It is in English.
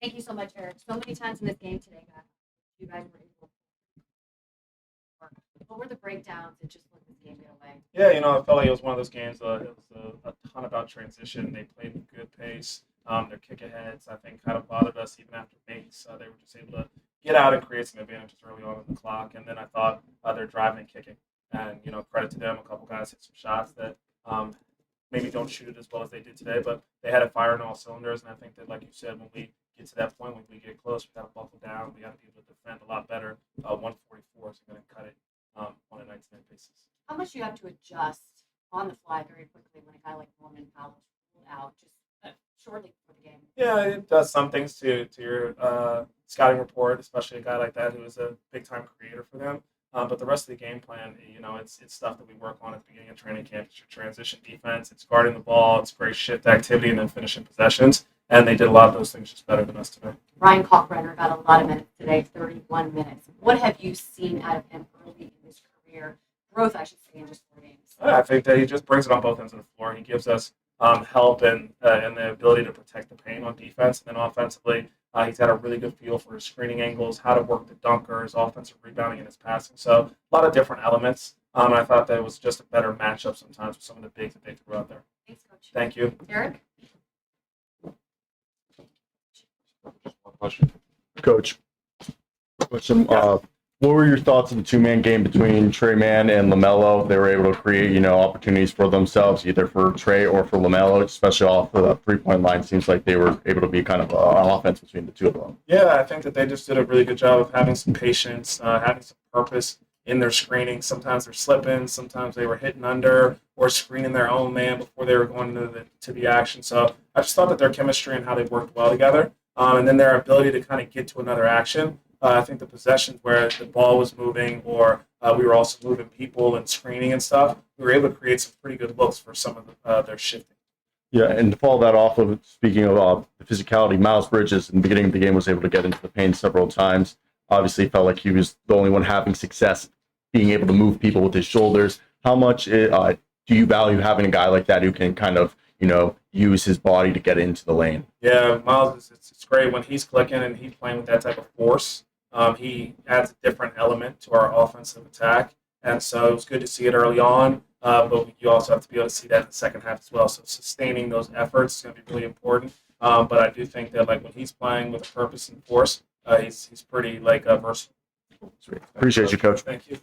Thank you so much, Eric. So many times in this game today, guys, you guys were able to work. What were the breakdowns that just let this game get away? Yeah, I felt like it was one of those games. It was a ton about transition. They played with good pace. Their kick aheads, I think, kind of bothered us even after base. They were just able to get out and create some advantages early on in the clock. And then I thought their driving and kicking. And, credit to them. A couple guys hit some shots that maybe don't shoot it as well as they did today, but they had a fire in all cylinders. And I think that, like you said, when we get to that point, when we get close, we got to buckle down. We got to be able to defend a lot better. 144 is going to cut it on a night's night basis. How much do you have to adjust on the fly very quickly when a guy like Norman Powell's ruled out just shortly before the game? Yeah, it does some things to your scouting report, especially a guy like that who is a big-time creator for them. But the rest of the game plan, it's stuff that we work on at the beginning of training camp. It's your transition defense. It's guarding the ball. It's great shift activity and then finishing possessions. And they did a lot of those things just better than us today. Ryan Kalkbrenner got a lot of minutes today, 31 minutes. What have you seen out of him early in his career? Growth, I should say, in just 4 games. I think that he just brings it on both ends of the floor. He gives us help and the ability to protect the paint on defense. And then offensively, he's got a really good feel for his screening angles, how to work the dunker, his offensive rebounding, and his passing. So a lot of different elements. I thought that it was just a better matchup sometimes with some of the bigs that they threw out there. Thanks, Coach. Thank you. Eric? One question. Coach, what were your thoughts on the two-man game between Trey Mann and LaMelo? They were able to create, opportunities for themselves, either for Trey or for LaMelo, especially off the three-point line. Seems like they were able to be kind of an offense between the two of them. Yeah, I think that they just did a really good job of having some patience, having some purpose in their screening. Sometimes they're slipping, sometimes they were hitting under or screening their own man before they were going to the action. So I just thought that their chemistry and how they worked well together, and then their ability to kind of get to another action. I think the possessions where the ball was moving or we were also moving people and screening and stuff, we were able to create some pretty good looks for some of their shifting. Yeah, and to follow that off of, speaking of the physicality, Miles Bridges in the beginning of the game was able to get into the paint several times. Obviously felt like he was the only one having success being able to move people with his shoulders. How much do you value having a guy like that who can kind of, use his body to get into the lane? Yeah, Miles, it's great when he's clicking and he's playing with that type of force. He adds a different element to our offensive attack, and so it was good to see it early on, but you also have to be able to see that in the second half as well. So sustaining those efforts is going to be really important, but I do think that when he's playing with a purpose and force, he's pretty versatile. Sweet. Appreciate you, Coach. Thank you.